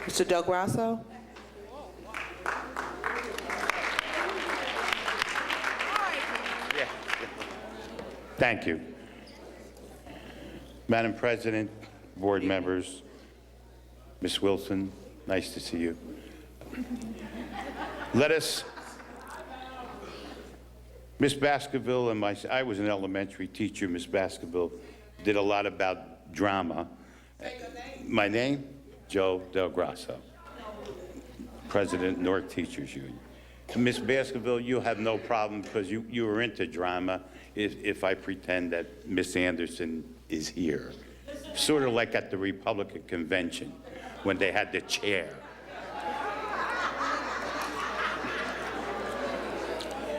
Mr. Del Grasso? Thank you. Madam President, board members, Ms. Wilson, nice to see you. Ms. Baskerville and I was an elementary teacher. Ms. Baskerville did a lot about drama. My name? Joe Del Grasso, President, Newark Teachers Union. Ms. Baskerville, you have no problem because you were into drama if I pretend that Ms. Anderson is here. Sort of like at the Republican convention when they had the chair.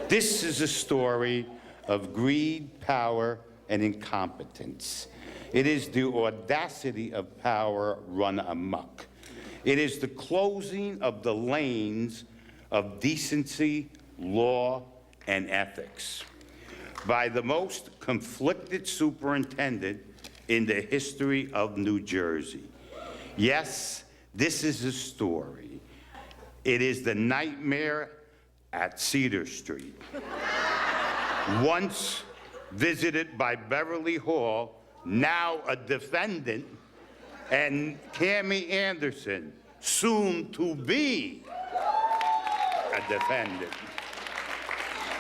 This is a story of greed, power, and incompetence. It is the audacity of power run amok. It is the closing of the lanes of decency, law, and ethics by the most conflicted superintendent in the history of New Jersey. Yes, this is a story. It is the nightmare at Cedar Street. Once visited by Beverly Hall, now a defendant, and Cammie Anderson, soon to be a defendant.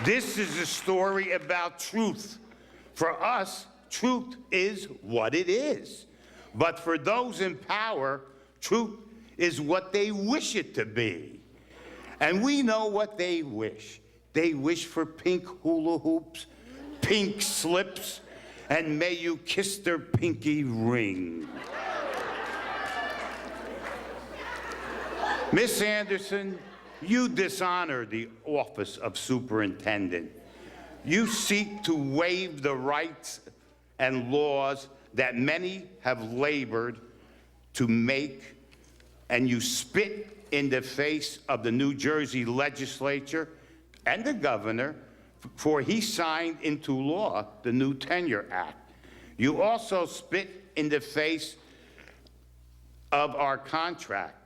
This is a story about truth. For us, truth is what it is. But for those in power, truth is what they wish it to be. And we know what they wish. They wish for pink hula hoops, pink slips, and may you kiss their pinky ring. Miss Anderson, you dishonor the office of superintendent. You seek to waive the rights and laws that many have labored to make, and you spit in the face of the New Jersey legislature and the governor, for he signed into law the new Tenure Act. You also spit in the face of our contract,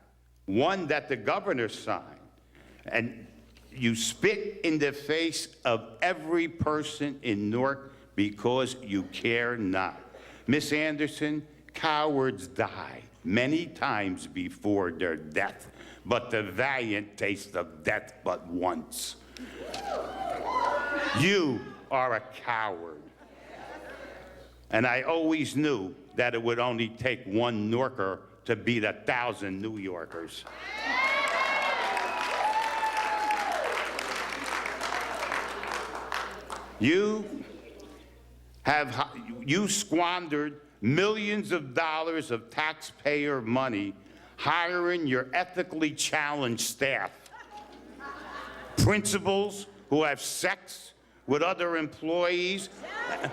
one that the governor signed. And you spit in the face of every person in Newark because you care not. Miss Anderson, cowards die many times before their death, but the valiant taste of death but once. You are a coward. And I always knew that it would only take one Newarker to beat 1,000 New Yorkers. You squandered millions of dollars of taxpayer money hiring your ethically challenged staff. Principals who have sex with other employees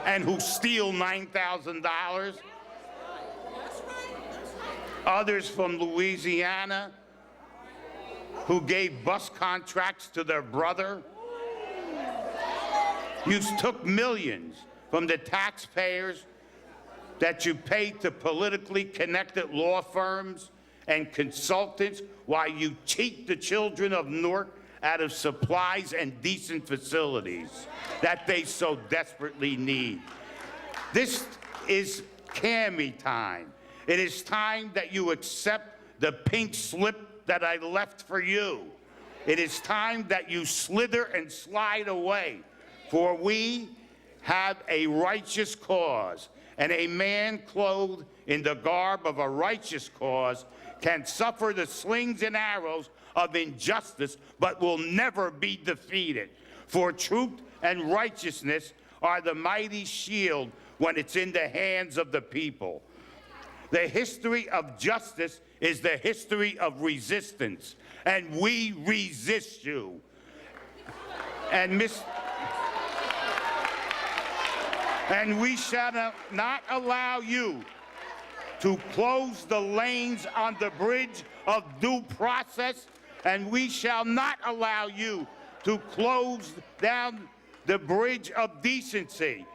and who steal $9,000. Others from Louisiana who gave bus contracts to their brother. You took millions from the taxpayers that you paid to politically connected law firms and consultants while you cheat the children of Newark out of supplies and decent facilities that they so desperately need. This is Cammie time. It is time that you accept the pink slip that I left for you. It is time that you slither and slide away, for we have a righteous cause, and a man clothed in the garb of a righteous cause can suffer the slings and arrows of injustice, but will never be defeated. For truth and righteousness are the mighty shield when it's in the hands of the people. The history of justice is the history of resistance, and we resist you. And we shall not allow you to close the lanes on the bridge of due process, and we shall not allow you to close down the bridge of decency.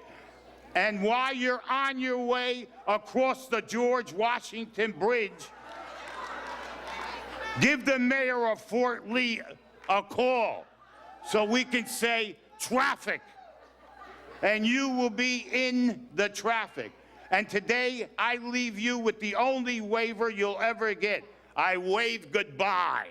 And while you're on your way across the George Washington Bridge, Give the mayor of Fort Lee a call so we can say traffic, and you will be in the traffic. And today, I leave you with the only waiver you'll ever get. I wave goodbye.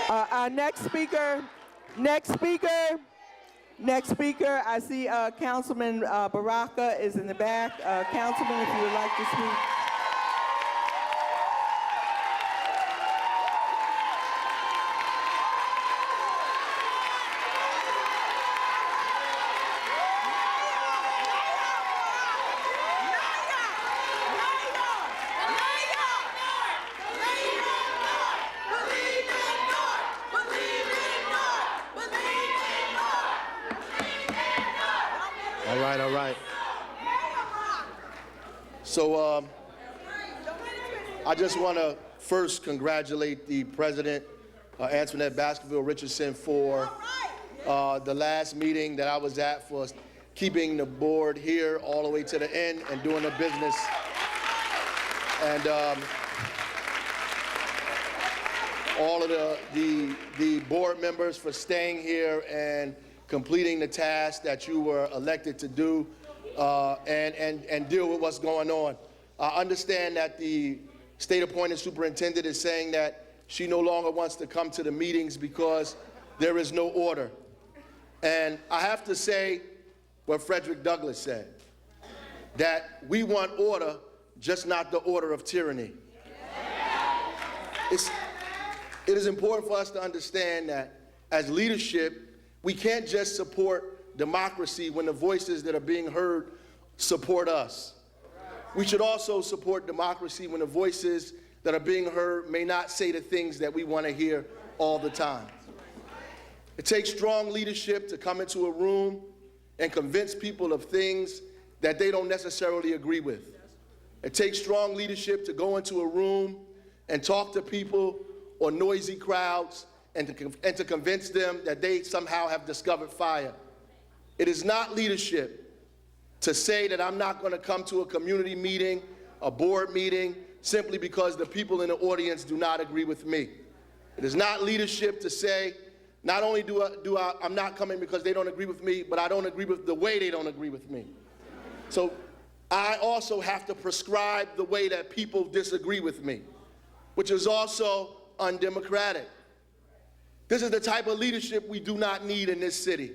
Our next speaker, I see Councilman Baraka is in the back. Councilman, if you would like to speak. All right. So I just want to first congratulate the president, Antoinette Baskerville Richardson, for the last meeting that I was at, for keeping the board here all the way to the end and doing the business. And all of the board members for staying here and completing the task that you were elected to do, and deal with what's going on. I understand that the state-appointed superintendent is saying that she no longer wants to come to the meetings because there is no order. And I have to say what Frederick Douglass said, that we want order, just not the order of tyranny. It is important for us to understand that as leadership, we can't just support democracy when the voices that are being heard support us. We should also support democracy when the voices that are being heard may not say the things that we want to hear all the time. It takes strong leadership to come into a room and convince people of things that they don't necessarily agree with. It takes strong leadership to go into a room and talk to people or noisy crowds and to convince them that they somehow have discovered fire. It is not leadership to say that I'm not going to come to a community meeting, a board meeting, simply because the people in the audience do not agree with me. It is not leadership to say, not only I'm not coming because they don't agree with me, but I don't agree with the way they don't agree with me. So I also have to prescribe the way that people disagree with me, which is also undemocratic. This is the type of leadership we do not need in this city.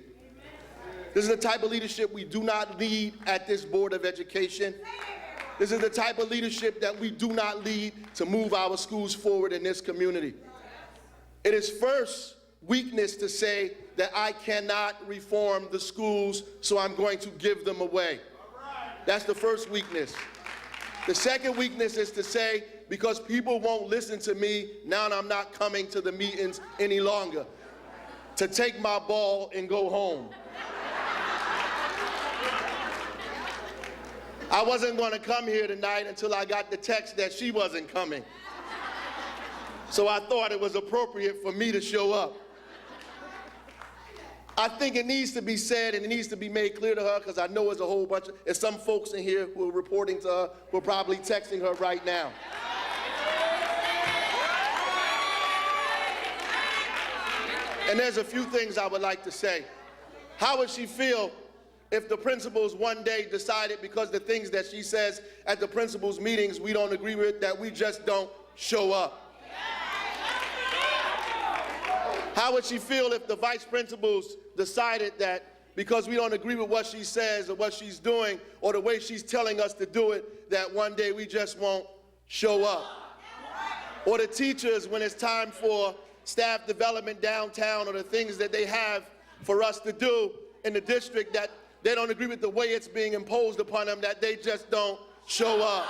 This is the type of leadership we do not need at this Board of Education. This is the type of leadership that we do not need to move our schools forward in this community. It is first weakness to say that I cannot reform the schools, so I'm going to give them away. That's the first weakness. The second weakness is to say, because people won't listen to me, now I'm not coming to the meetings any longer, to take my ball and go home. I wasn't going to come here tonight until I got the text that she wasn't coming. So I thought it was appropriate for me to show up. I think it needs to be said and it needs to be made clear to her, because I know there's some folks in here who are reporting to her, who are probably texting her right now. And there's a few things I would like to say. How would she feel if the principals one day decided, because the things that she says at the principals' meetings we don't agree with, that we just don't show up? How would she feel if the vice principals decided that because we don't agree with what she says or what she's doing or the way she's telling us to do it, that one day we just won't show up? Or the teachers, when it's time for staff development downtown or the things that they have for us to do in the district, that they don't agree with the way it's being imposed upon them, that they just don't show up.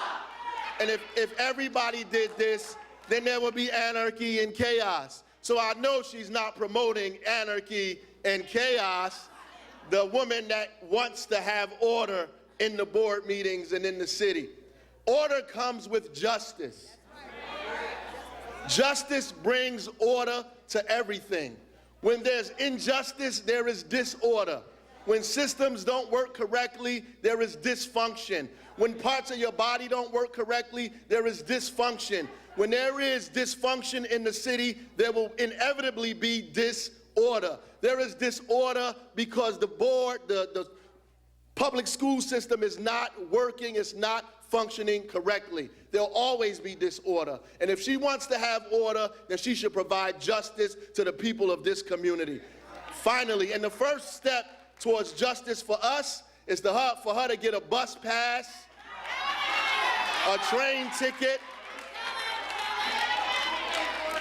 And if everybody did this, then there will be anarchy and chaos. So I know she's not promoting anarchy and chaos, the woman that wants to have order in the board meetings and in the city. Order comes with justice. Justice brings order to everything. When there's injustice, there is disorder. When systems don't work correctly, there is dysfunction. When parts of your body don't work correctly, there is dysfunction. When there is dysfunction in the city, there will inevitably be disorder. There is disorder because the board, the public school system is not working, it's not functioning correctly. There'll always be disorder. And if she wants to have order, then she should provide justice to the people of this community. Finally, and the first step towards justice for us is for her to get a bus pass, a train ticket,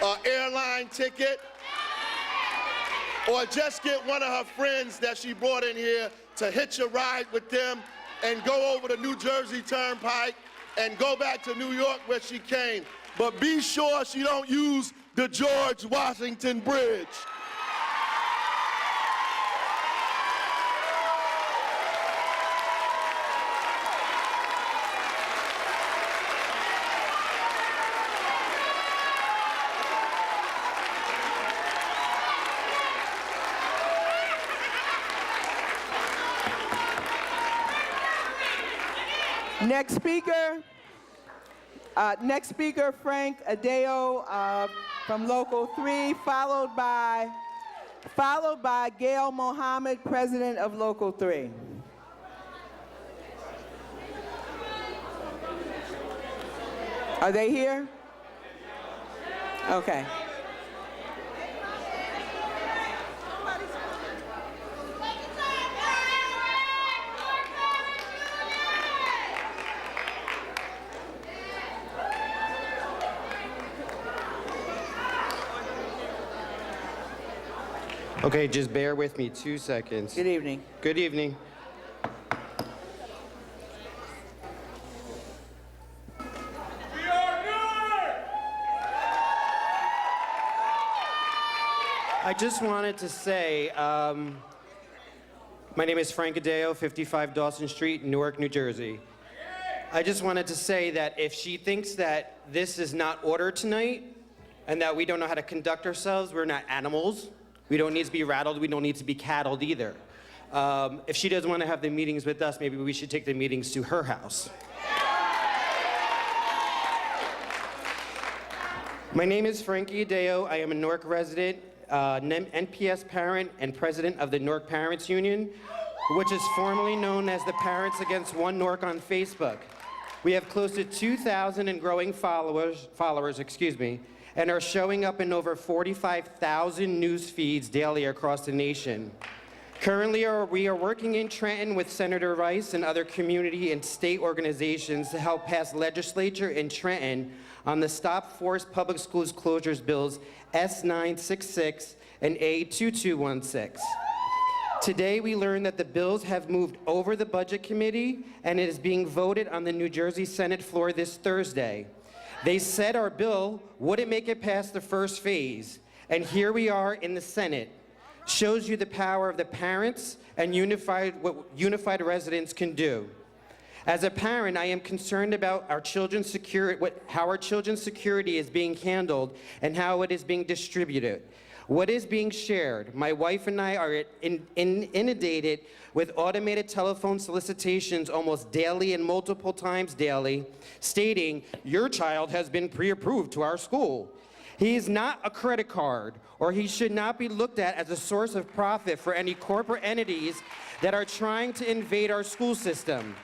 an airline ticket, or just get one of her friends that she brought in here to hitch a ride with them and go over the New Jersey Turnpike and go back to New York where she came. But be sure she don't use the George Washington Bridge. Next speaker, Frank Adeo from Local 3, followed by Gail Mohammed, President of Local 3. Are they here? Okay. Okay, just bear with me 2 seconds. Good evening. Good evening. I just wanted to say, my name is Frank Adeo, 55 Dawson Street, Newark, New Jersey. I just wanted to say that if she thinks that this is not order tonight and that we don't know how to conduct ourselves, we're not animals. We don't need to be rattled. We don't need to be cattled either. If she doesn't want to have the meetings with us, maybe we should take the meetings to her house. My name is Frankie Adeo. I am a Newark resident, NPS parent, and president of the Newark Parents Union, which is formerly known as the Parents Against One Newark on Facebook. We have close to 2,000 and growing followers, and are showing up in over 45,000 news feeds daily across the nation. Currently, we are working in Trenton with Senator Rice and other community and state organizations to help pass legislature in Trenton on the Stop Forced Public Schools Closures Bills S966 and A2216. Today, we learned that the bills have moved over the Budget Committee and it is being voted on the New Jersey Senate floor this Thursday. They said our bill wouldn't make it past the first phase, and here we are in the Senate. Shows you the power of the parents and what unified residents can do. As a parent, I am concerned about how our children's security is being handled and how it is being distributed. What is being shared? My wife and I are inundated with automated telephone solicitations almost daily and multiple times daily, stating, your child has been pre-approved to our school. He is not a credit card, or he should not be looked at as a source of profit for any corporate entities that are trying to invade our school system.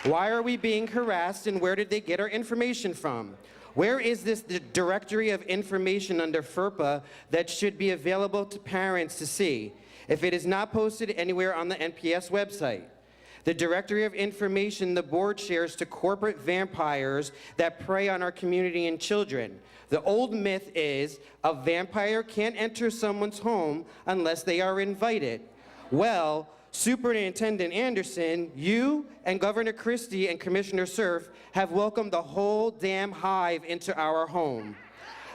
Why are we being harassed, and where did they get our information from? Where is this directory of information under FERPA that should be available to parents to see if it is not posted anywhere on the NPS website? The directory of information the board shares to corporate vampires that prey on our community and children. The old myth is a vampire can't enter someone's home unless they are invited. Well, Superintendent Anderson, you and Governor Christie and Commissioner Cerf have welcomed the whole damn hive into our home.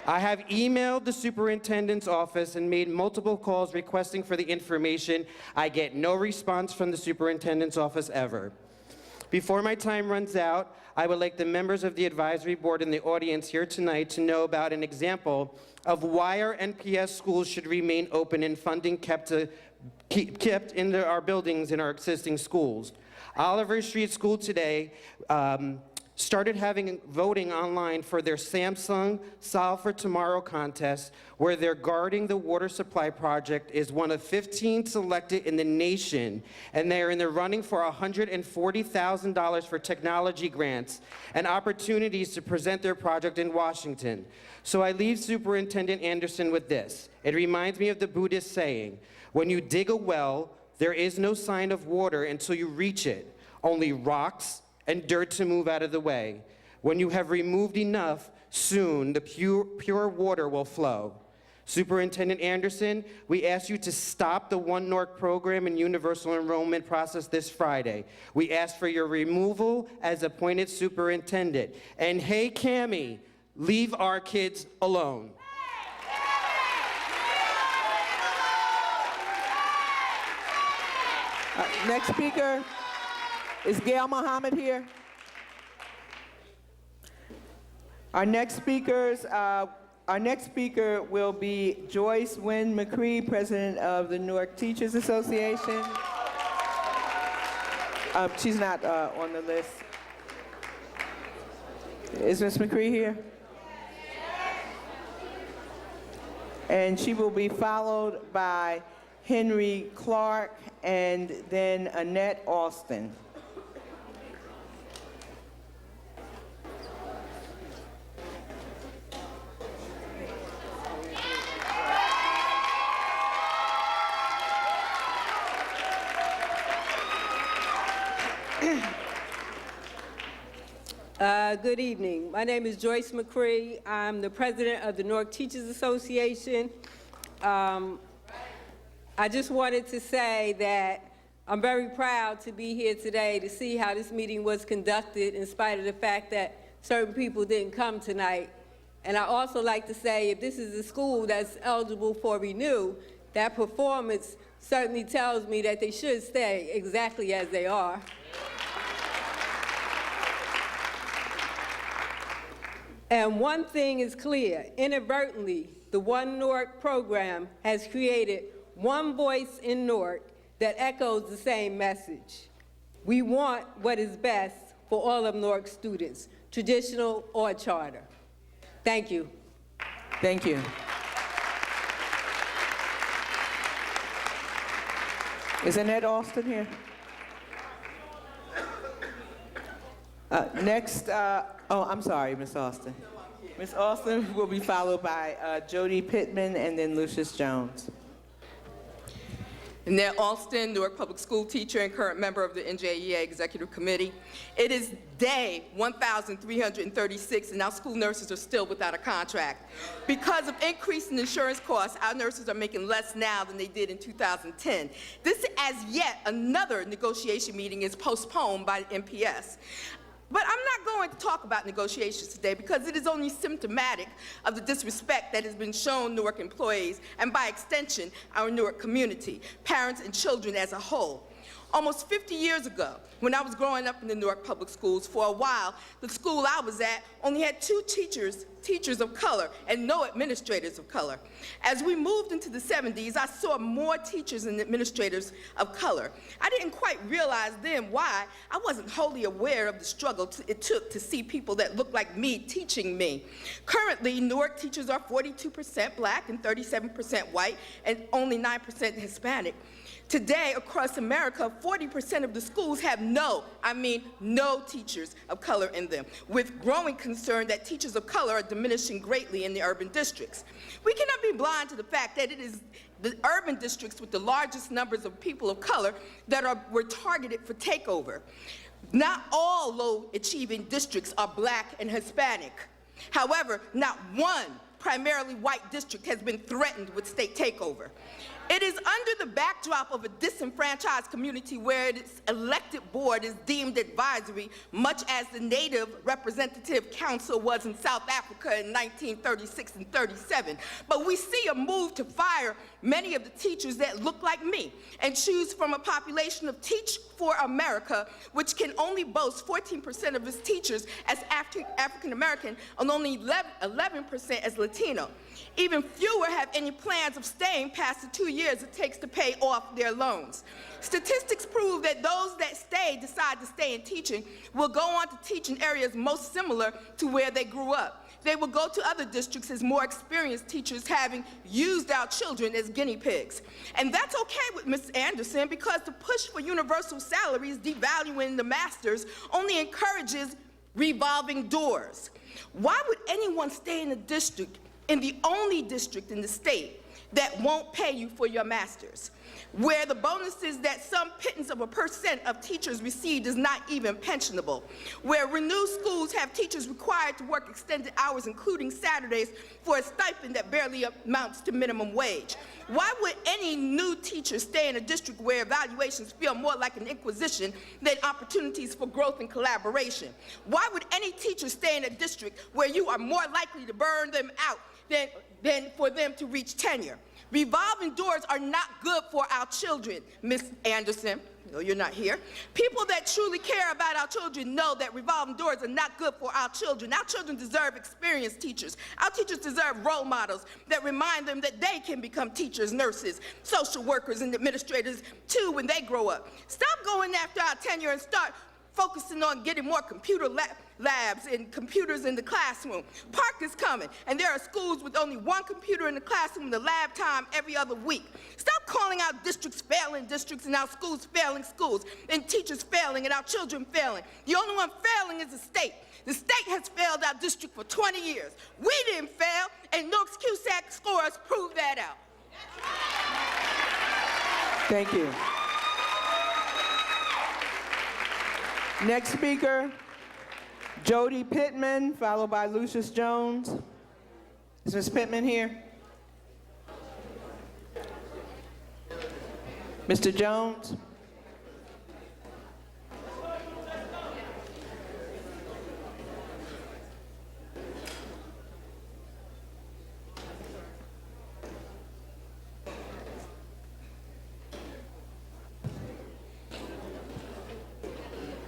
I have emailed the superintendent's office and made multiple calls requesting for the information. I get no response from the superintendent's office ever. Before my time runs out, I would like the members of the advisory board and the audience here tonight to know about an example of why our NPS schools should remain open and funding kept in our buildings in our existing schools. Oliver Street School today started having voting online for their Samsung Solve for Tomorrow contest, where their Guarding the Water Supply project is one of 15 selected in the nation, and they are in the running for $140,000 for technology grants and opportunities to present their project in Washington. So I leave Superintendent Anderson with this. It reminds me of the Buddhist saying, when you dig a well, there is no sign of water until you reach it, only rocks and dirt to move out of the way. When you have removed enough, soon the pure water will flow. Superintendent Anderson, we ask you to stop the One Newark program and universal enrollment process this Friday. We ask for your removal as appointed superintendent. And hey, Cammie, leave our kids alone. Next speaker. Is Gail Muhammad here? Our next speaker will be Joyce Wynn McCree, President of the Newark Teachers Association. She's not on the list. Is Ms. McCree here? And she will be followed by Henry Clark and then Annette Austin. Good evening. My name is Joyce McCree. I'm the president of the Newark Teachers Association. I just wanted to say that I'm very proud to be here today to see how this meeting was conducted in spite of the fact that certain people didn't come tonight. And I also like to say if this is a school that's eligible for renew, that performance certainly tells me that they should stay exactly as they are. And one thing is clear, inadvertently, the One Newark program has created one voice in Newark that echoes the same message. We want what is best for all of Newark students, traditional or charter. Thank you. Thank you. Is Annette Austin here? Next, I'm sorry, Ms. Austin. Ms. Austin will be followed by Jody Pittman and then Lucius Jones. Annette Austin, Newark Public School teacher and current member of the NJEA Executive Committee. It is day 1,336 and our school nurses are still without a contract. Because of increase in insurance costs, our nurses are making less now than they did in 2010. This, as yet another negotiation meeting, is postponed by the NPS. But I'm not going to talk about negotiations today because it is only symptomatic of the disrespect that has been shown Newark employees and by extension our Newark community, parents and children as a whole. Almost 50 years ago, when I was growing up in the Newark public schools, for a while, the school I was at only had 2 teachers of color, and no administrators of color. As we moved into the 70s, I saw more teachers and administrators of color. I didn't quite realize then why. I wasn't wholly aware of the struggle it took to see people that looked like me teaching me. Currently, Newark teachers are 42% black and 37% white, and only 9% Hispanic. Today, across America, 40% of the schools have no teachers of color in them, with growing concern that teachers of color are diminishing greatly in the urban districts. We cannot be blind to the fact that it is the urban districts with the largest numbers of people of color that were targeted for takeover. Not all low-achieving districts are black and Hispanic. However, not one primarily white district has been threatened with state takeover. It is under the backdrop of a disenfranchised community where its elected board is deemed advisory, much as the Native Representative Council was in South Africa in 1936 and 37. But we see a move to fire many of the teachers that look like me and choose from a population of Teach for America, which can only boast 14% of its teachers as African American and only 11% as Latino. Even fewer have any plans of staying past the 2 years it takes to pay off their loans. Statistics prove that those that decide to stay in teaching will go on to teach in areas most similar to where they grew up. They will go to other districts as more experienced teachers, having used our children as guinea pigs. And that's okay with Ms. Anderson, because the push for universal salaries devaluing the masters only encourages revolving doors. Why would anyone stay in a district, in the only district in the state, that won't pay you for your master's, where the bonuses that some pittance of a % of teachers receive is not even pensionable, where renewed schools have teachers required to work extended hours, including Saturdays, for a stipend that barely amounts to minimum wage? Why would any new teacher stay in a district where evaluations feel more like an inquisition than opportunities for growth and collaboration? Why would any teacher stay in a district where you are more likely to burn them out than for them to reach tenure? Revolving doors are not good for our children, Ms. Anderson. No, you're not here. People that truly care about our children know that revolving doors are not good for our children. Our children deserve experienced teachers. Our teachers deserve role models that remind them that they can become teachers, nurses, social workers, and administrators too when they grow up. Stop going after our tenure and start focusing on getting more computer labs and computers in the classroom. Park is coming, and there are schools with only one computer in the classroom and the lab time every other week. Stop calling out districts failing districts and our schools failing schools, and teachers failing and our children failing. The only one failing is the state. The state has failed our district for 20 years. We didn't fail, and Newark's CUSAC scores prove that out. Thank you. Next speaker, Jody Pittman, followed by Lucius Jones. Is Ms. Pittman here? Mr. Jones?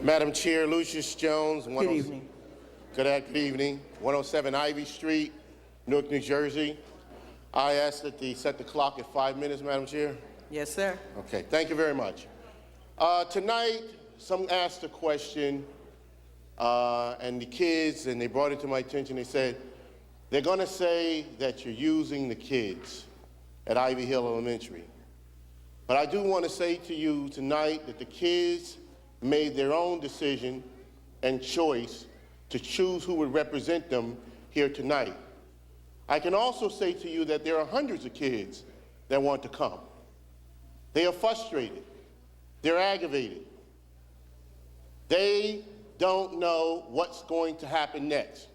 Madam Chair, Lucius Jones. Good evening. Good evening. 107 Ivy Street, Newark, New Jersey. I ask that they set the clock at 5 minutes, Madam Chair. Yes, sir. Okay, thank you very much. Tonight, some asked a question, and the kids, and they brought it to my attention, they said, they're gonna say that you're using the kids at Ivy Hill Elementary. But I do wanna say to you tonight that the kids made their own decision and choice to choose who would represent them here tonight. I can also say to you that there are hundreds of kids that want to come. They are frustrated. They're aggravated. They don't know what's going to happen next.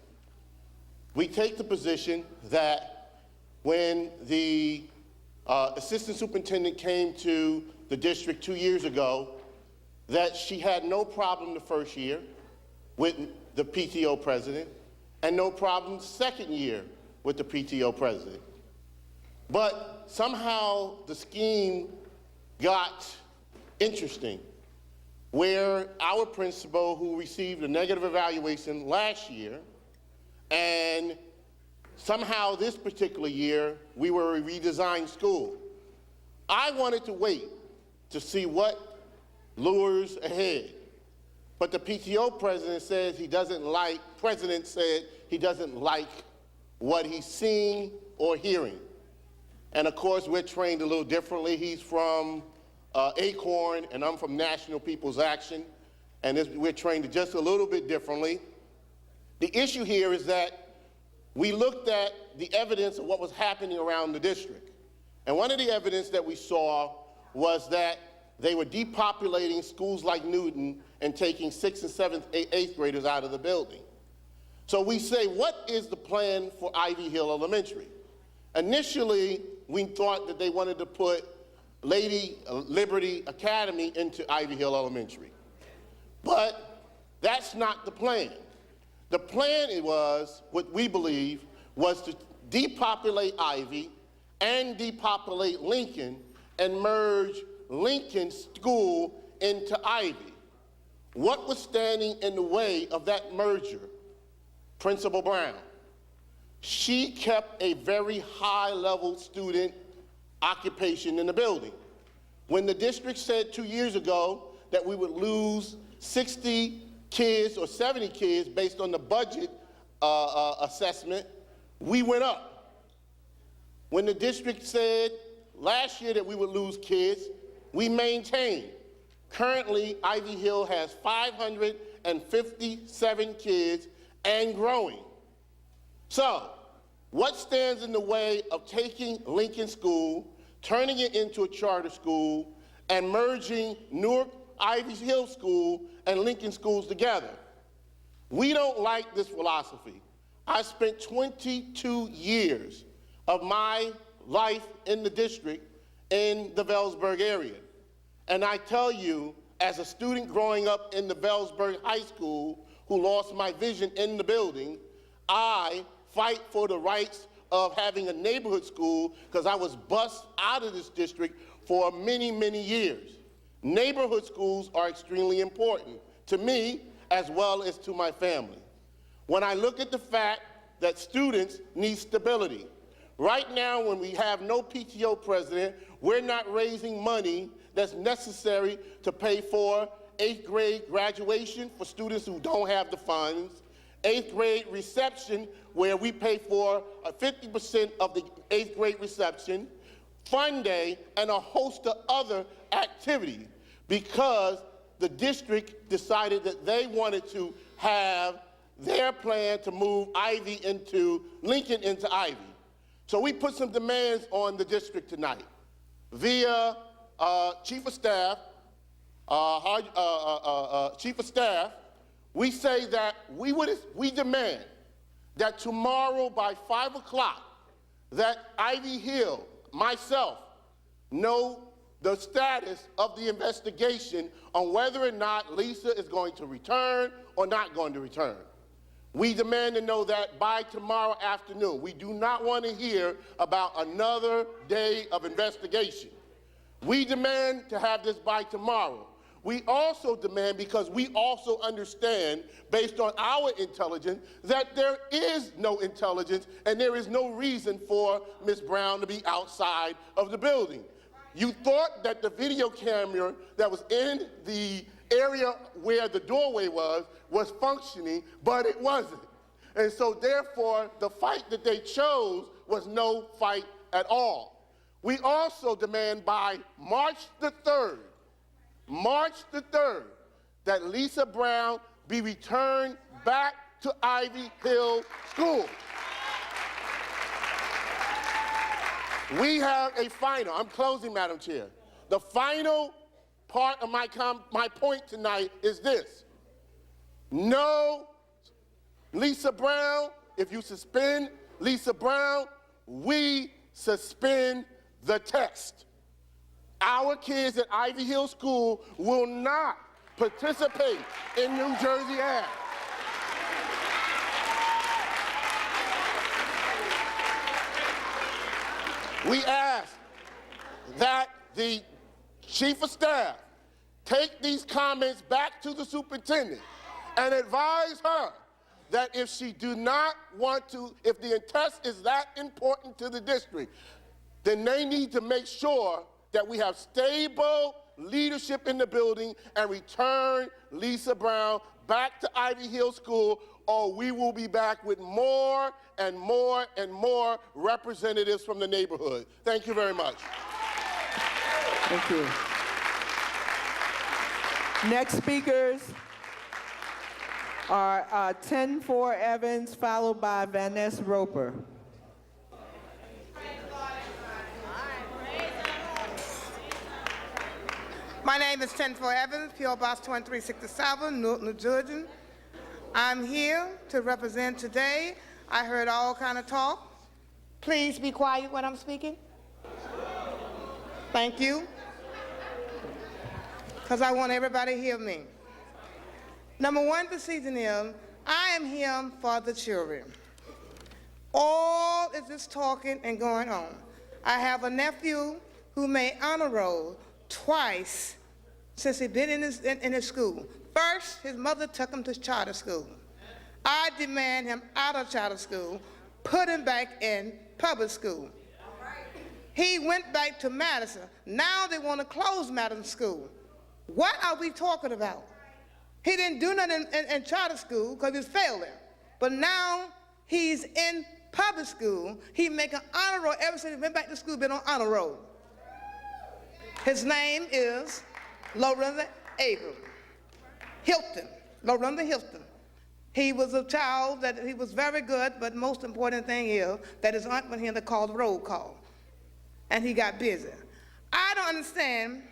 We take the position that when the assistant superintendent came to the district 2 years ago, that she had no problem the first year with the PTO president and no problem the second year with the PTO president. But somehow the scheme got interesting, where our principal, who received a negative evaluation last year, and somehow this particular year, we were a redesigned school. I wanted to wait to see what lures ahead. But the PTO president said he doesn't like what he's seeing or hearing. And of course, we're trained a little differently. He's from ACORN, and I'm from National People's Action, and we're trained just a little bit differently. The issue here is that we looked at the evidence of what was happening around the district. And one of the evidence that we saw was that they were depopulating schools like Newton and taking 6th and 7th, 8th graders out of the building. So we say, what is the plan for Ivy Hill Elementary? Initially, we thought that they wanted to put Lady Liberty Academy into Ivy Hill Elementary. But that's not the plan. The plan was, what we believe, was to depopulate Ivy and depopulate Lincoln and merge Lincoln School into Ivy. What was standing in the way of that merger? Principal Brown. She kept a very high-level student occupation in the building. When the district said 2 years ago that we would lose 60 kids or 70 kids based on the budget assessment, we went up. When the district said last year that we would lose kids, we maintained. Currently, Ivy Hill has 557 kids and growing. So, what stands in the way of taking Lincoln School, turning it into a charter school, and merging Newark Ivy Hill School and Lincoln Schools together? We don't like this philosophy. I spent 22 years of my life in the district in the Wellsburg area. And I tell you, as a student growing up in the Wellsburg High School who lost my vision in the building, I fight for the rights of having a neighborhood school because I was bused out of this district for many, many years. Neighborhood schools are extremely important to me as well as to my family. When I look at the fact that students need stability, right now when we have no PTO president, we're not raising money that's necessary to pay for 8th grade graduation for students who don't have the funds, 8th grade reception where we pay for 50% of the 8th grade reception, Fun Day, and a host of other activities because the district decided that they wanted to have their plan to move Lincoln into Ivy. So we put some demands on the district tonight via Chief of Staff, we say that we demand that tomorrow by 5 o'clock that Ivy Hill, myself, know the status of the investigation on whether or not Lisa is going to return or not going to return. We demand to know that by tomorrow afternoon. We do not want to hear about another day of investigation. We demand to have this by tomorrow. We also demand, because we also understand, based on our intelligence, that there is no intelligence and there is no reason for Ms. Brown to be outside of the building. You thought that the video camera that was in the area where the doorway was functioning, but it wasn't. And so therefore, the fight that they chose was no fight at all. We also demand by March the 3rd, that Lisa Brown be returned back to Ivy Hill School. We have a final, I'm closing, Madam Chair. The final part of my point tonight is this. No, Lisa Brown, if you suspend Lisa Brown, we suspend the test. Our kids at Ivy Hill School will not participate in New Jersey Ag. We ask that the Chief of Staff take these comments back to the superintendent and advise her that if she do not want to, if the test is that important to the district, then they need to make sure that we have stable leadership in the building and return Lisa Brown back to Ivy Hill School, or we will be back with more and more and more representatives from the neighborhood. Thank you very much. Thank you. Next speakers are 10-4 Evans, followed by Vanessa Roper. My name is 10-4 Evans, P.O. Box 2367, Newark, New Jersey. I'm here to represent today. I heard all kind of talk. Please be quiet when I'm speaking. Thank you. Because I want everybody to hear me. Number one decision is, I am here for the children. All is this talking and going on. I have a nephew who made honor roll twice since he's been in his school. First, his mother took him to charter school. I demand him out of charter school, put him back in public school. He went back to Madison. Now they want to close Madison School. What are we talking about? He didn't do nothing in charter school because he was failing. But now he's in public school. He make an honor roll. Ever since he went back to school, been on honor roll. His name is Lorinda Lorinda Hilton. He was a child that he was very good, but most important thing is that his aunt went here to call the roll call. And he got busy. I don't understand.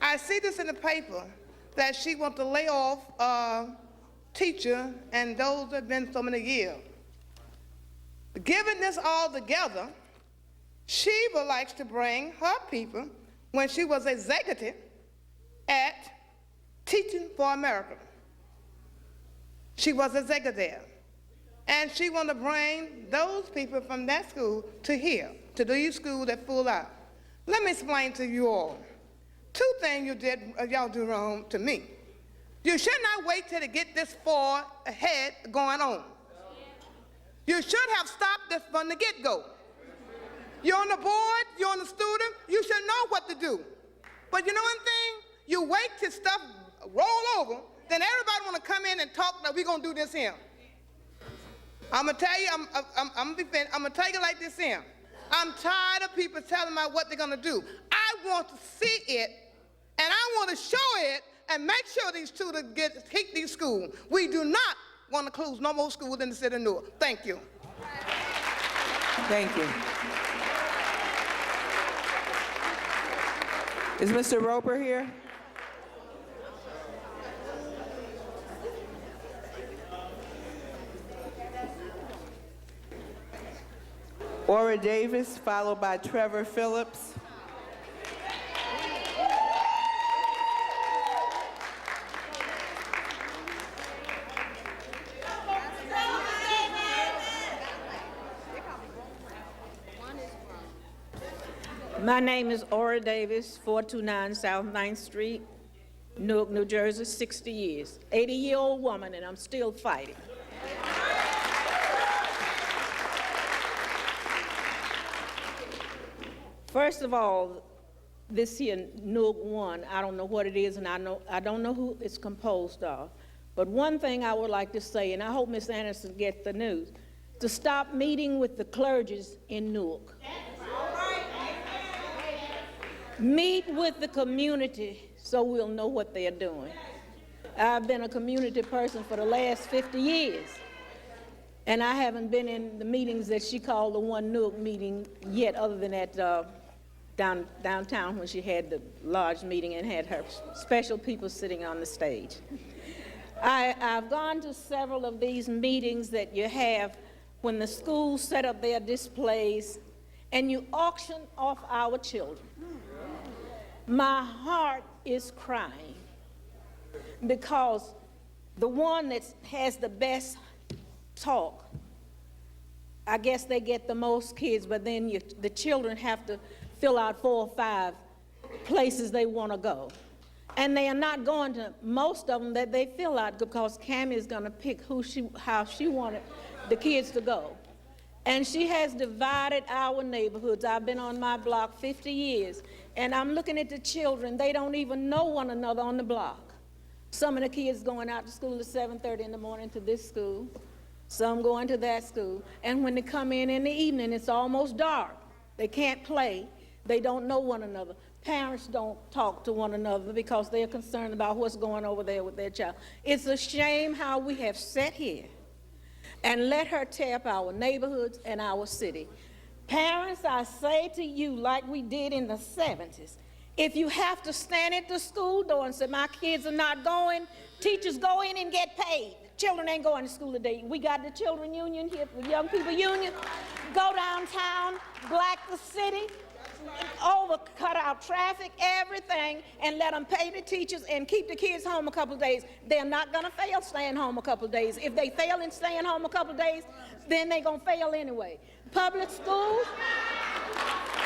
I see this in the paper that she wants to lay off a teacher and those that have been so many years. Given this all together, she would like to bring her people when she was executive at Teaching for America. She was executive there. And she want to bring those people from that school to here, to these schools that full out. Let me explain to you all. Two things y'all do wrong to me. You should not wait till to get this far ahead going on. You should have stopped this from the get-go. You're on the board, you're on the student, you should know what to do. But you know one thing? You wait till stuff roll over, then everybody want to come in and talk that we're going to do this here. I'm going to tell you, I'm going to tell you like this here. I'm tired of people telling me what they're going to do. I want to see it, and I want to show it, and make sure these children take these schools. We do not want to close no more schools in the city of Newark. Thank you. Thank you. Is Mr. Roper here? Ora Davis, followed by Trevor Phillips. My name is Ora Davis, 429 South 9th Street, Newark, New Jersey, 60 years. 80-year-old woman, and I'm still fighting. First of all, this here Newark 1, I don't know what it is, and I don't know who it's composed of. But one thing I would like to say, and I hope Ms. Anderson gets the news, to stop meeting with the clergies in Newark. Meet with the community so we'll know what they're doing. I've been a community person for the last 50 years, and I haven't been in the meetings that she called the One Newark meeting yet, other than at downtown when she had the large meeting and had her special people sitting on the stage. I've gone to several of these meetings that you have when the schools set up their displays and you auction off our children. My heart is crying because the one that has the best talk, I guess they get the most kids, but then the children have to fill out 4 or 5 places they want to go. And they are not going to most of them that they fill out because Cammie is going to pick how she wanted the kids to go. And she has divided our neighborhoods. I've been on my block 50 years, and I'm looking at the children. They don't even know one another on the block. Some of the kids going out to school at 7:30 in the morning to this school, some going to that school, and when they come in the evening, it's almost dark. They can't play. They don't know one another. Parents don't talk to one another because they're concerned about what's going over there with their child. It's a shame how we have sat here and let her tear up our neighborhoods and our city. Parents, I say to you, like we did in the 70s, if you have to stand at the school door and say, my kids are not going, teachers go in and get paid. Children ain't going to school today. We got the children union here, the young people union. Go downtown, black the city, cut out traffic, everything, and let them pay the teachers and keep the kids home a couple of days. They're not gonna fail staying home a couple of days. If they fail in staying home a couple of days, then they're gonna fail anyway. Public schools,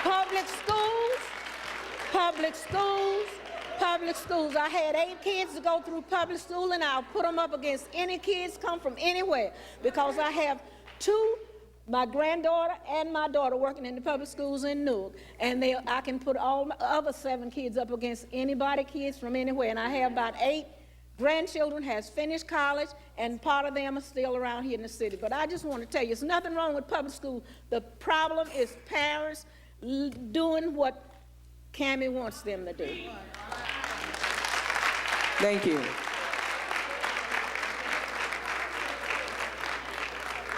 public schools, public schools, public schools. I had 8 kids to go through public school, and I'll put them up against any kids come from anywhere, because I have 2, my granddaughter and my daughter, working in the public schools in Newark, and I can put all my other 7 kids up against kids from anywhere, and I have about 8 grandchildren has finished college, and part of them are still around here in the city. But I just want to tell you, there's nothing wrong with public school. The problem is parents doing what Cammie wants them to do. Thank you.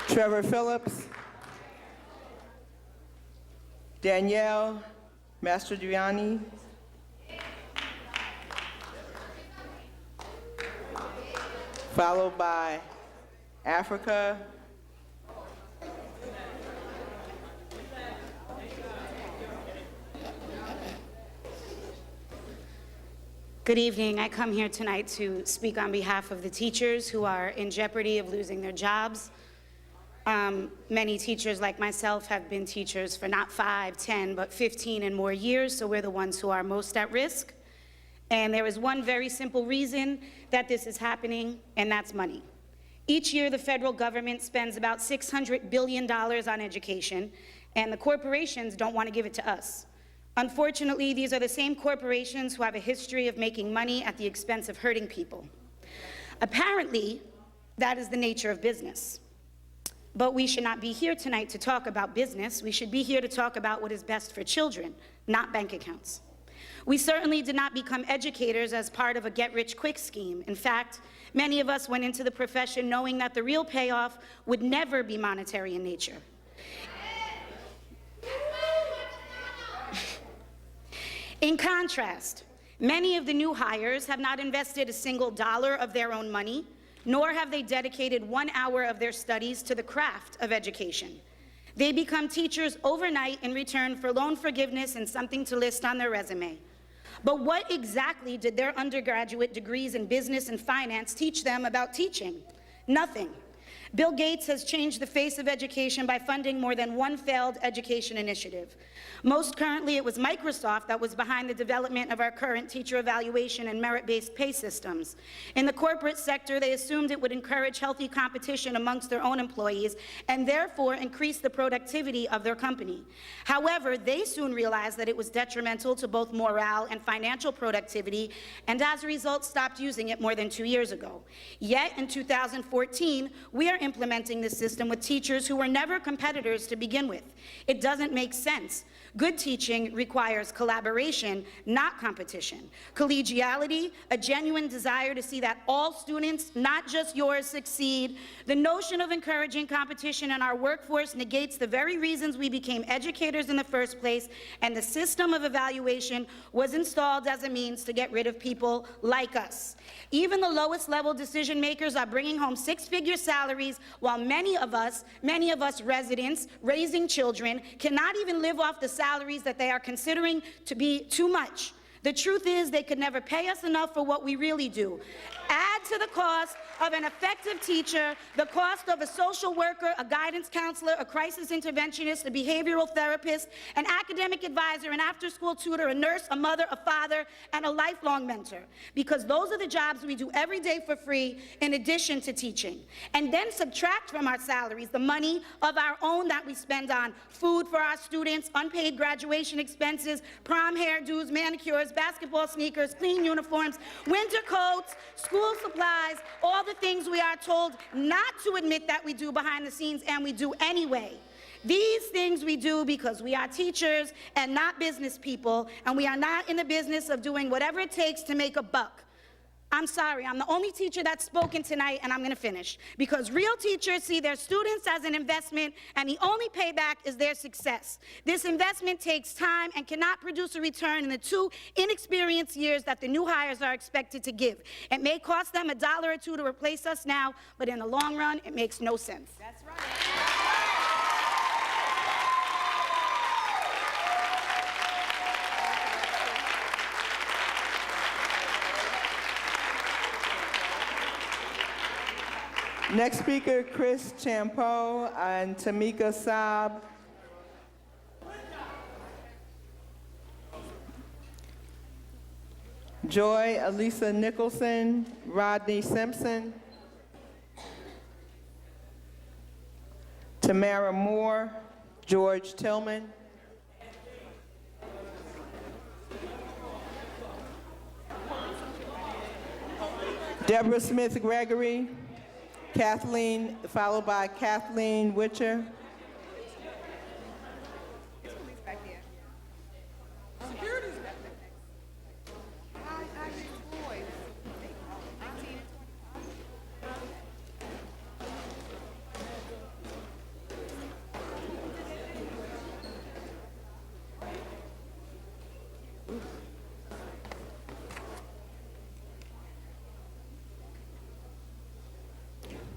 Trevor Phillips, Danielle Mastrogianni, followed by Africa. Good evening. I come here tonight to speak on behalf of the teachers who are in jeopardy of losing their jobs. Many teachers like myself have been teachers for not 5, 10, but 15 and more years, so we're the ones who are most at risk. And there is one very simple reason that this is happening, and that's money. Each year, the federal government spends about $600 billion on education, and the corporations don't want to give it to us. Unfortunately, these are the same corporations who have a history of making money at the expense of hurting people. Apparently, that is the nature of business. But we should not be here tonight to talk about business. We should be here to talk about what is best for children, not bank accounts. We certainly did not become educators as part of a get-rich-quick scheme. In fact, many of us went into the profession knowing that the real payoff would never be monetary in nature. In contrast, many of the new hires have not invested a single dollar of their own money, nor have they dedicated 1 hour of their studies to the craft of education. They become teachers overnight in return for loan forgiveness and something to list on their resume. But what exactly did their undergraduate degrees in business and finance teach them about teaching? Nothing. Bill Gates has changed the face of education by funding more than 1 failed education initiative. Most currently, it was Microsoft that was behind the development of our current teacher evaluation and merit-based pay systems. In the corporate sector, they assumed it would encourage healthy competition amongst their own employees and therefore increase the productivity of their company. However, they soon realized that it was detrimental to both morale and financial productivity, and as a result, stopped using it more than 2 years ago. Yet, in 2014, we are implementing this system with teachers who were never competitors to begin with. It doesn't make sense. Good teaching requires collaboration, not competition. Collegiality, a genuine desire to see that all students, not just yours, succeed. The notion of encouraging competition in our workforce negates the very reasons we became educators in the first place, and the system of evaluation was installed as a means to get rid of people like us. Even the lowest level decision makers are bringing home 6-figure salaries, while many of us residents raising children cannot even live off the salaries that they are considering to be too much. The truth is they could never pay us enough for what we really do. Add to the cost of an effective teacher the cost of a social worker, a guidance counselor, a crisis interventionist, a behavioral therapist, an academic advisor, an after-school tutor, a nurse, a mother, a father, and a lifelong mentor. Because those are the jobs we do every day for free in addition to teaching. And then subtract from our salaries the money of our own that we spend on food for our students, unpaid graduation expenses, prom hairdos, manicures, basketball sneakers, clean uniforms, winter coats, school supplies, all the things we are told not to admit that we do behind the scenes, and we do anyway. These things we do because we are teachers and not business people, and we are not in the business of doing whatever it takes to make a buck. I'm sorry, I'm the only teacher that's spoken tonight, and I'm going to finish. Because real teachers see their students as an investment, and the only payback is their success. This investment takes time and cannot produce a return in the 2 inexperienced years that the new hires are expected to give. It may cost them $1 or $2 to replace us now, but in the long run, it makes no sense. That's right. Next speaker, Chris Champeau and Tamika SAB. Joy Elisa Nicholson, Rodney Simpson. Tamara Moore, George Tillman. Deborah Smith Gregory. Kathleen, followed by Kathleen Witcher.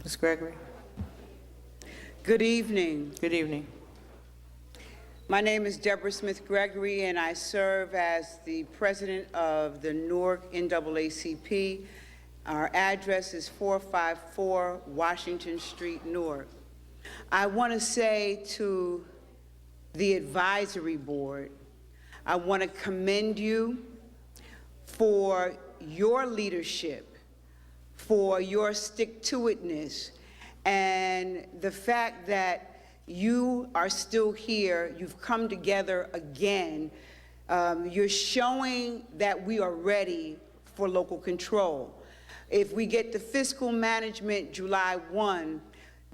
Ms. Gregory. Good evening. Good evening. My name is Deborah Smith Gregory, and I serve as the president of the Newark NAACP. Our address is 454 Washington Street, Newark. I want to say to the advisory board, I want to commend you for your leadership, for your stick-to-itness, and the fact that you are still here, you've come together again. You're showing that we are ready for local control. If we get the fiscal management July 1,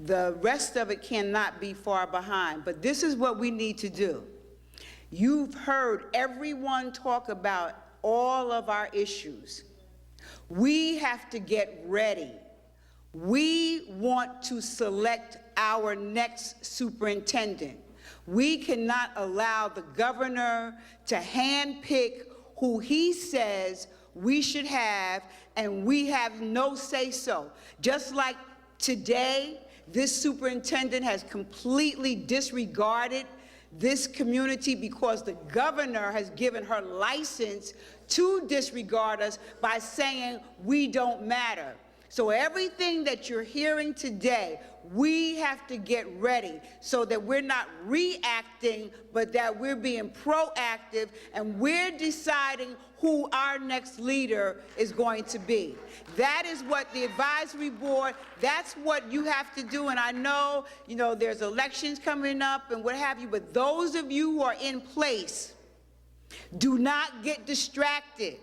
the rest of it cannot be far behind. But this is what we need to do. You've heard everyone talk about all of our issues. We have to get ready. We want to select our next superintendent. We cannot allow the governor to handpick who he says we should have, and we have no say-so. Just like today, this superintendent has completely disregarded this community because the governor has given her license to disregard us by saying we don't matter. So everything that you're hearing today, we have to get ready so that we're not reacting, but that we're being proactive, and we're deciding who our next leader is going to be. That is what the advisory board, that's what you have to do. And I know, there's elections coming up and what have you, but those of you who are in place, do not get distracted.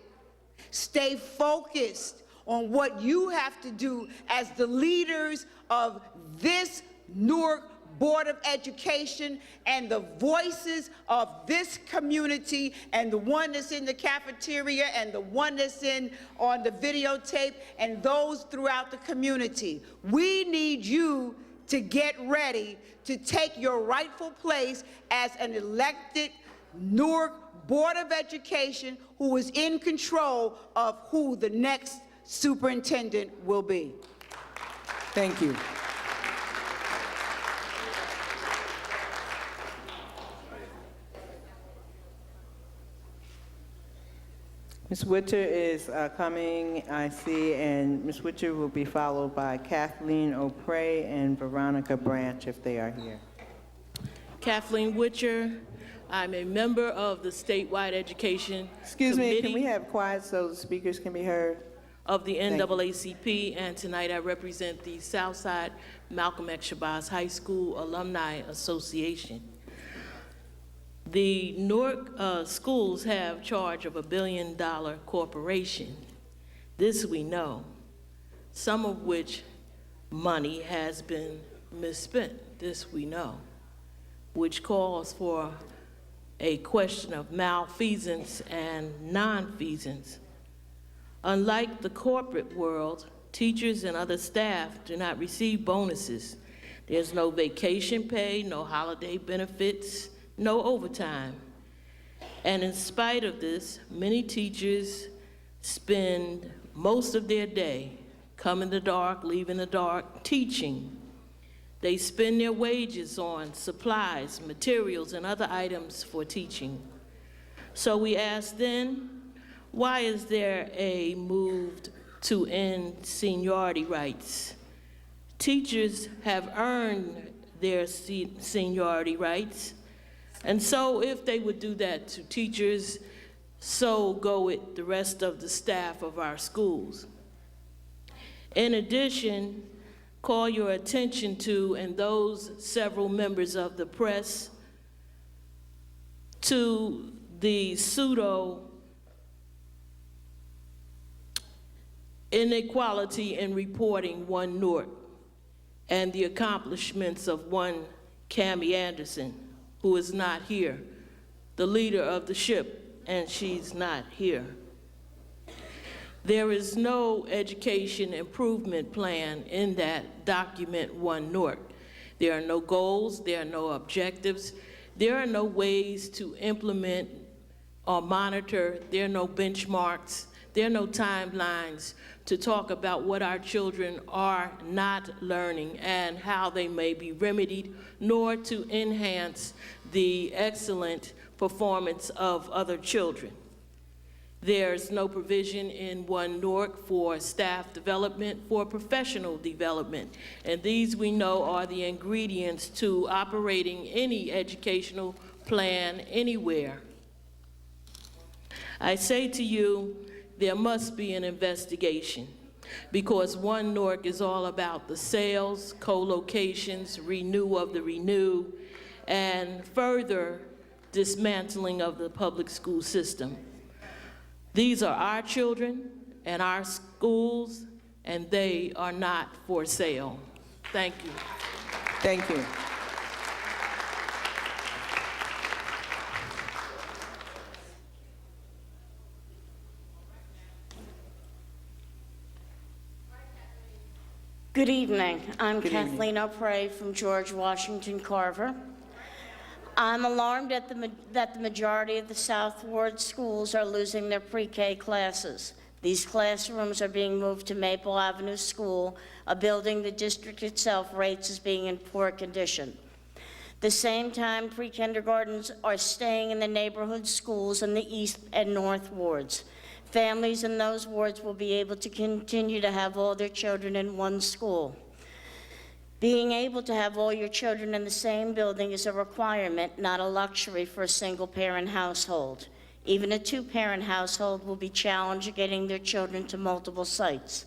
Stay focused on what you have to do as the leaders of this Newark Board of Education and the voices of this community, and the one that's in the cafeteria and the one that's on the videotape and those throughout the community. We need you to get ready to take your rightful place as an elected Newark Board of Education who is in control of who the next superintendent will be. Thank you. Ms. Witcher is coming, I see, and Ms. Witcher will be followed by Kathleen O'Prey and Veronica Branch if they are here. Kathleen Witcher. I'm a member of the statewide education Excuse committee me, can we have quiet so the speakers can be heard? Of the NAACP, and tonight I represent the Southside Malcolm X Shabazz High School Alumni Association. The Newark schools have charge of $1 billion corporation. This we know, some of which money has been misspent. This we know, which calls for a question of malfeasance and nonfeasance Unlike the corporate world, teachers and other staff do not receive bonuses. There's no vacation pay, no holiday benefits, no overtime. And in spite of this, many teachers spend most of their day, come in the dark, leave in the dark, teaching. They spend their wages on supplies, materials, and other items for teaching. So we ask then, why is there a move to end seniority rights? Teachers have earned their seniority rights, and so if they would do that to teachers, so go it the rest of the staff of our schools. In addition, call your attention to, and those several members of the press, to the pseudo inequality in reporting one Newark and the accomplishments of one Cammie Anderson, who is not here, the leader of the ship, and she's not here. There is no education improvement plan in that document, One Newark. There are no goals, there are no objectives, there are no ways to implement or monitor, there are no benchmarks, there are no timelines to talk about what our children are not learning and how they may be remedied, nor to enhance the excellent performance of other children. There's no provision in One Newark for staff development, for professional development. And these we know are the ingredients to operating any educational plan anywhere. I say to you, there must be an investigation, because One Newark is all about the sales, co-locations, renew of the renew, and further dismantling of the public school system. These are our children and our schools, and they are not for sale. Thank you. Thank you. Good evening. I'm Good evening. Kathleen O'Prey from George Washington Carver. I'm alarmed that the majority of the South Ward schools are losing their pre-K classes. These classrooms are being moved to Maple Avenue School, a building the district itself rates as being in poor condition. The same time, pre-kindergartens are staying in the neighborhood schools in the East and North wards. Families in those wards will be able to continue to have all their children in one school. Being able to have all your children in the same building is a requirement, not a luxury for a single-parent household. Even a two-parent household will be challenged getting their children to multiple sites.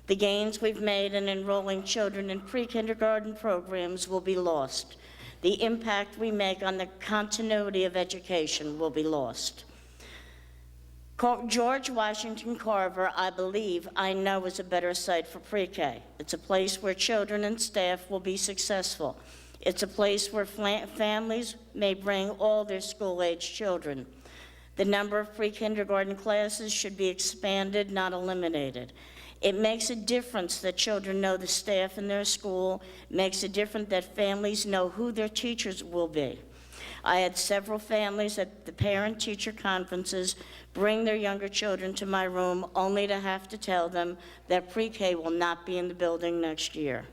The gains we've made in enrolling children in pre-kindergarten programs will be lost. The impact we make on the continuity of education will be lost. George Washington Carver, I know is a better site for pre-K. It's a place where children and staff will be successful. It's a place where families may bring all their school-age children. The number of pre-kindergarten classes should be expanded, not eliminated. It makes a difference that children know the staff in their school. It makes a difference that families know who their teachers will be. I had several families at the parent-teacher conferences bring their younger children to my room only to have to tell them that pre-K will not be in the building next year.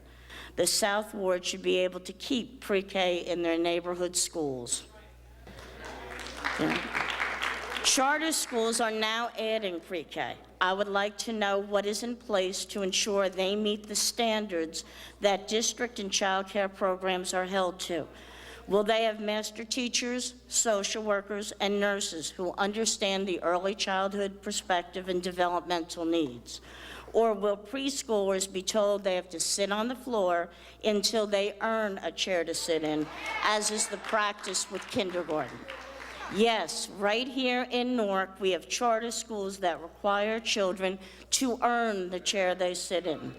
The South Ward should be able to keep pre-K in their neighborhood schools. Yeah. Charter schools are now adding pre-K. I would like to know what is in place to ensure they meet the standards that district and child care programs are held to. Will they have master teachers, social workers, and nurses who understand the early childhood perspective and developmental needs? Or will preschoolers be told they have to sit on the floor until they earn a chair to sit in, as is the practice with kindergarten? Yes, right here in Newark, we have charter schools that require children to earn the chair they sit in.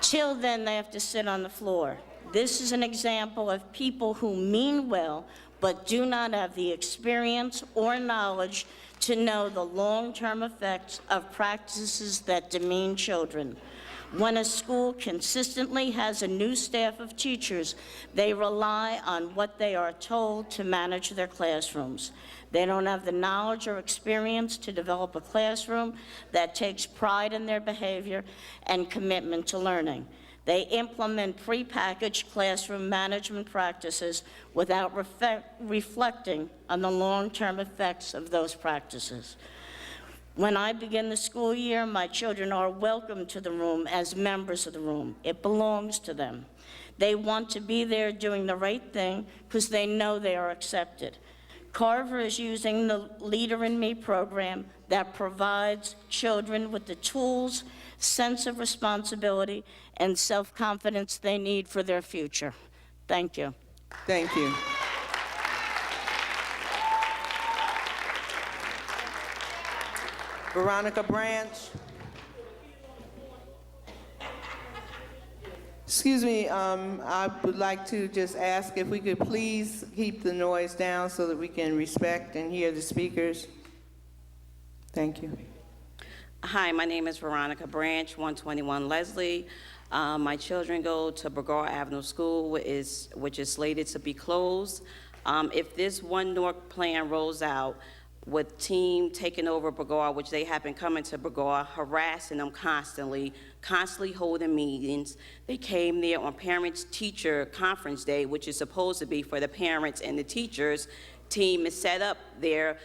Till then, they have to sit on the floor. This is an example of people who mean well, but do not have the experience or knowledge to know the long-term effects of practices that demean children. When a school consistently has a new staff of teachers, they rely on what they are told to manage their classrooms. They don't have the knowledge or experience to develop a classroom that takes pride in their behavior and commitment to learning. They implement prepackaged classroom management practices without reflecting on the long-term effects of those practices. When I begin the school year, my children are welcome to the room as members of the room. It belongs to them. They want to be there doing the right thing because they know they are accepted. Carver is using the Leader in Me program that provides children with the tools, sense of responsibility, and self-confidence they need for their future. Thank you. Thank you. Veronica Branch. Excuse me, I would like to just ask if we could please keep the noise down so that we can respect and hear the speakers. Thank you. Hi, my name is Veronica Branch, 121 Leslie. My children go to Burgaw Avenue School, which is slated to be closed. If this One Newark plan rolls out, with team taking over Burgaw, which they have been coming to Burgaw, harassing them constantly holding meetings. They came there on Parents-Teacher Conference Day, which is supposed to be for the parents and the teachers. Team is set up there,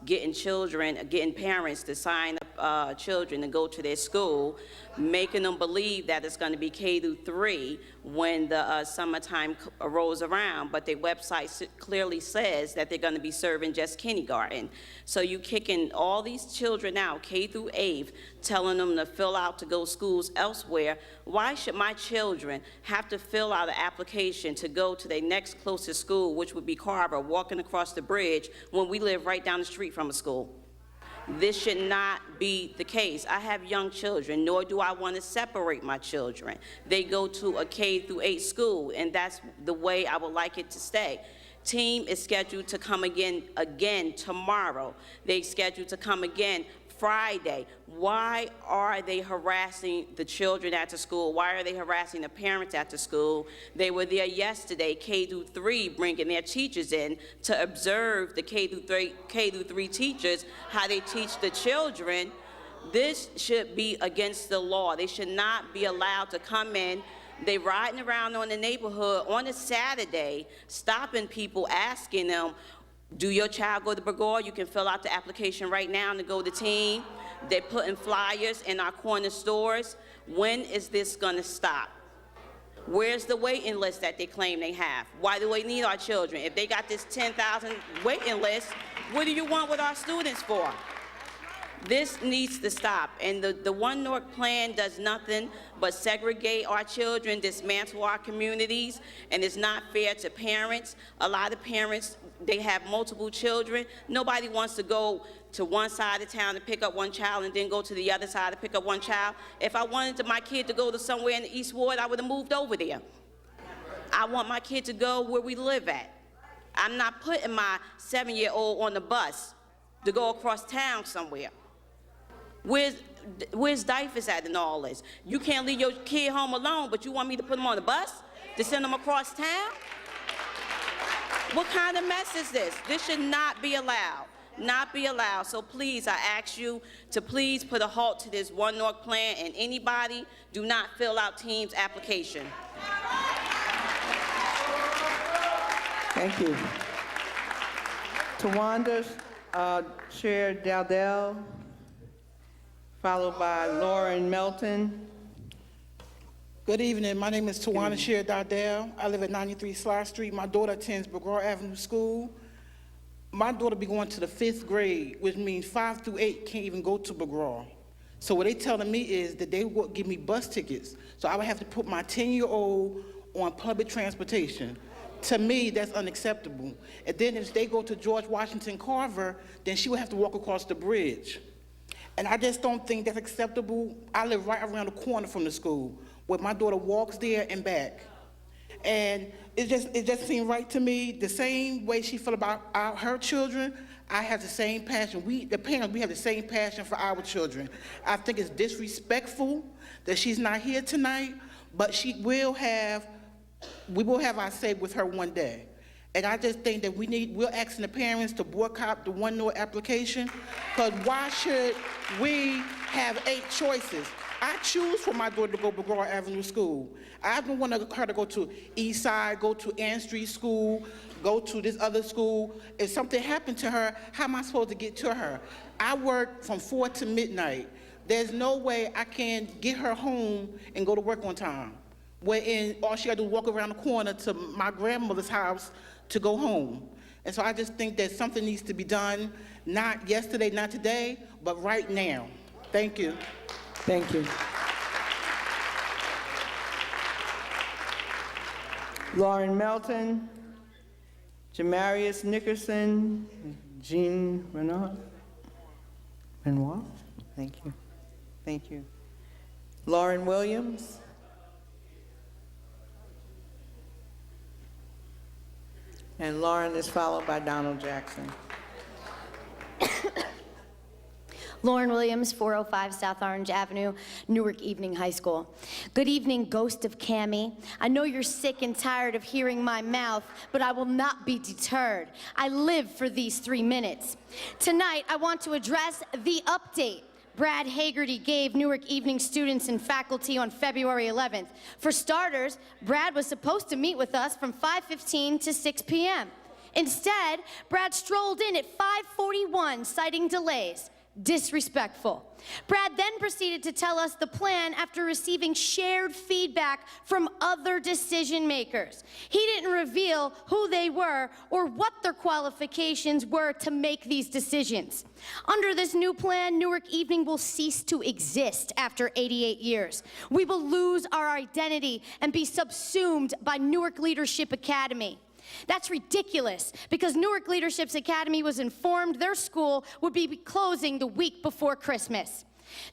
getting parents to sign up children to go to their school, making them believe that it's going to be K-3 when the summertime rolls around, but their website clearly says that they're going to be serving just kindergarten. So you kicking all these children out, K-8, telling them to fill out to go schools elsewhere. Why should my children have to fill out an application to go to their next closest school, which would be Carver, walking across the bridge, when we live right down the street from a school? This should not be the case. I have young children, nor do I want to separate my children. They go to a K-8 school, and that's the way I would like it to stay. Team is scheduled to come again tomorrow. They scheduled to come again Friday. Why are they harassing the children at the school? Why are they harassing the parents at the school? They were there yesterday, K-3, bringing their teachers in to observe the K-3 teachers, how they teach the children. This should be against the law. They should not be allowed to come in. They riding around on the neighborhood on a Saturday, stopping people, asking them, do your child go to Burgaw? You can fill out the application right now to go to team. They're putting flyers in our corner stores. When is this gonna stop? Where's the waiting list that they claim they have? Why do we need our children? If they got this 10,000 waiting list, what do you want with our students for? This needs to stop, and the One Newark plan does nothing but segregate our children, dismantle our communities, and it's not fair to parents. A lot of parents, they have multiple children. Nobody wants to go to one side of town to pick up one child and then go to the other side to pick up one child. If I wanted my kid to go to somewhere in the East Ward, I would have moved over there. I want my kid to go where we live at. I'm not putting my 7-year-old on the bus to go across town somewhere. Where's Dyfus at in all this? You can't leave your kid home alone, but you want me to put him on the bus to send him across town? What kind of mess is this? This should not be allowed. Not be allowed. So please, I ask you to please put a halt to this One Newark plan, and anybody, do not fill out team's application. Thank you. Tawanda Chair Dowdell, followed by Lauren Melton. Good evening. My name is Tawana Sher Dardell. I live at 93 Sly Street. My daughter attends Burgaw Avenue School. My daughter be going to the 5th grade, which means 5 through 8 can't even go to Burgaw. So what they telling me is that they will give me bus tickets. So I would have to put my 10-year-old on public transportation. To me, that's unacceptable. And then if they go to George Washington Carver, then she would have to walk across the bridge. And I just don't think that's acceptable. I live right around the corner from the school, where my daughter walks there and back. And it just seemed right to me, the same way she felt about her children, I have the same passion. The parents, we have the same passion for our children. I think it's disrespectful that she's not here tonight, but we will have our say with her one day. And I just think that we're asking the parents to boycott the One North application, because why should we have 8 choices? I choose for my daughter to go to Broadway Avenue School. I don't want her to go to East Side, go to Ann Street School, go to this other school. If something happened to her, how am I supposed to get to her? I work from 4 to midnight. There's no way I can get her home and go to work on time. All she got to do is walk around the corner to my grandmother's house to go home. And so I just think that something needs to be done, not yesterday, not today, but right now. Thank you. Thank you. Lauren Melton, Jamarius Nickerson, Jean Renoir. Thank you. Thank you. Lauren Williams. And Lauren is followed by Donald Jackson. Lauren Williams, 405 South Orange Avenue, Newark Evening High School. Good evening, Ghost of Cammie. I know you're sick and tired of hearing my mouth, but I will not be deterred. I live for these 3 minutes. Tonight, I want to address the update Brad Hagerty gave Newark Evening students and faculty on February 11th. For starters, Brad was supposed to meet with us from 5:15 to 6 p.m. Instead, Brad strolled in at 5:41, citing delays. Disrespectful. Brad then proceeded to tell us the plan after receiving shared feedback from other decision makers. He didn't reveal who they were or what their qualifications were to make these decisions. Under this new plan, Newark Evening will cease to exist after 88 years. We will lose our identity and be subsumed by Newark Leadership Academy. That's ridiculous, because Newark Leadership Academy was informed their school would be closing the week before Christmas.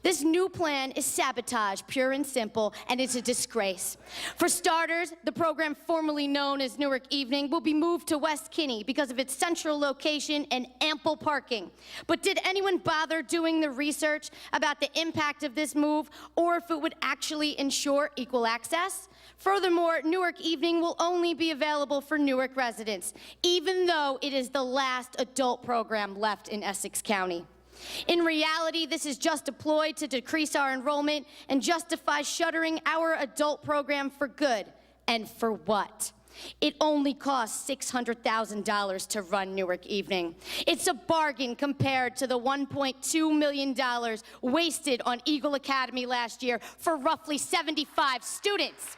This new plan is sabotage, pure and simple, and it's a disgrace. For starters, the program formerly known as Newark Evening will be moved to West Kinney because of its central location and ample parking. But did anyone bother doing the research about the impact of this move, or if it would actually ensure equal access? Furthermore, Newark Evening will only be available for Newark residents, even though it is the last adult program left in Essex County. In reality, this is just a ploy to decrease our enrollment and justify shuttering our adult program for good. And for what? It only costs $600,000 to run Newark Evening. It's a bargain compared to the $1.2 million wasted on Eagle Academy last year for roughly 75 students.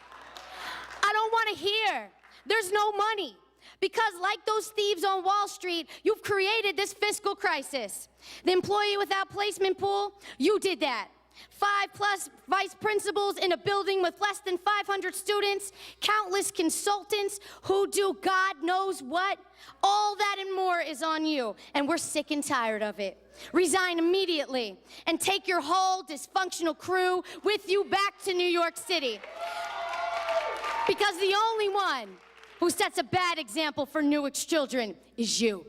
I don't want to hear there's no money, because like those thieves on Wall Street, you've created this fiscal crisis. The employee without placement pool, you did that. 5+ vice principals in a building with less than 500 students, countless consultants who do God knows what. All that and more is on you, and we're sick and tired of it. Resign immediately and take your whole dysfunctional crew with you back to New York City. Because the only one who sets a bad example for Newark's children is you.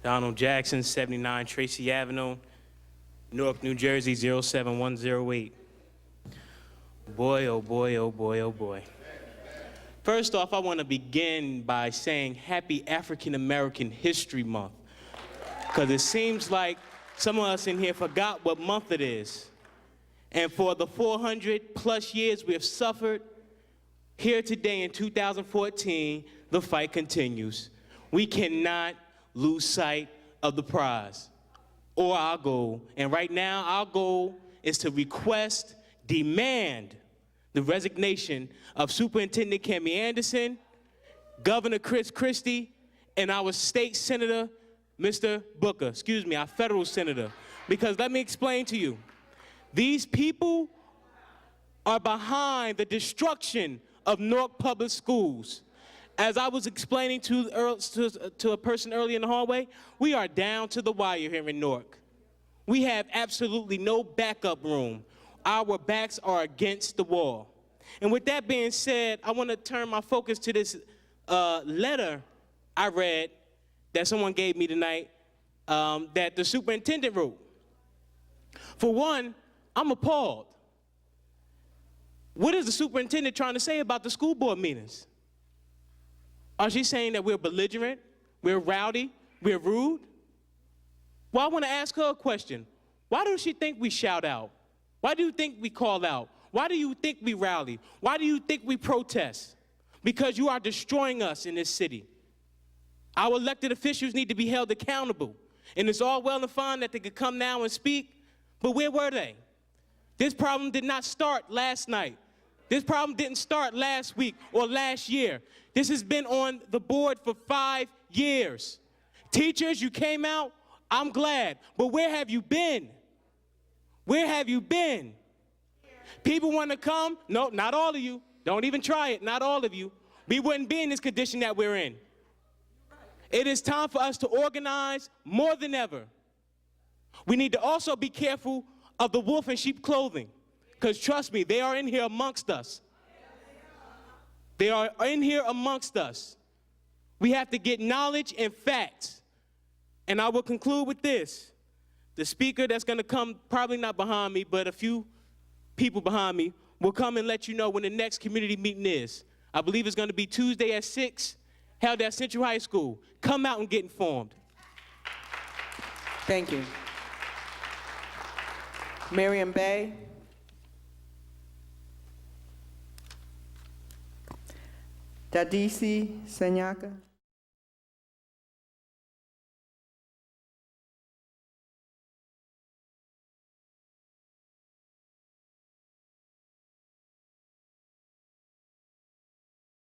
Donald Jackson, 79 Tracy Avenue, Newark, New Jersey, 07108. Boy, oh boy, oh boy, oh boy. First off, I want to begin by saying Happy African American History Month, because it seems like some of us in here forgot what month it is. And for the 400+ years we have suffered, here today in 2014, the fight continues. We cannot lose sight of the prize or our goal. And right now, our goal is to request, demand the resignation of Superintendent Cammie Anderson, Governor Chris Christie, and our state senator, Mr. Booker, our federal senator. Because let me explain to you, these people are behind the destruction of Newark Public Schools. As I was explaining to a person earlier in the hallway, we are down to the wire here in Newark. We have absolutely no backup room. Our backs are against the wall. And with that being said, I want to turn my focus to this letter I read that someone gave me tonight that the superintendent wrote. For one, I'm appalled. What is the superintendent trying to say about the school board meetings? Are she saying that we're belligerent, we're rowdy, we're rude? Well, I want to ask her a question. Why does she think we shout out? Why do you think we call out? Why do you think we rally? Why do you think we protest? Because you are destroying us in this city. Our elected officials need to be held accountable. And it's all well and fine that they could come now and speak, but where were they? This problem did not start last night. This problem didn't start last week or last year. This has been on the board for 5 years. Teachers, you came out, I'm glad, but where have you been? Where have you been? People want to come, no, not all of you. Don't even try it, not all of you. We wouldn't be in this condition that we're in. It is time for us to organize more than ever. We need to also be careful of the wolf in sheep clothing, because trust me, they are in here amongst us. They are in here amongst us. We have to get knowledge and facts. And I will conclude with this. The speaker that's going to come, probably not behind me, but a few people behind me, will come and let you know when the next community meeting is. I believe it's going to be Tuesday at 6, held at Central High School. Come out and get informed. Thank you. Miriam Bay. Dadisi Senyaka.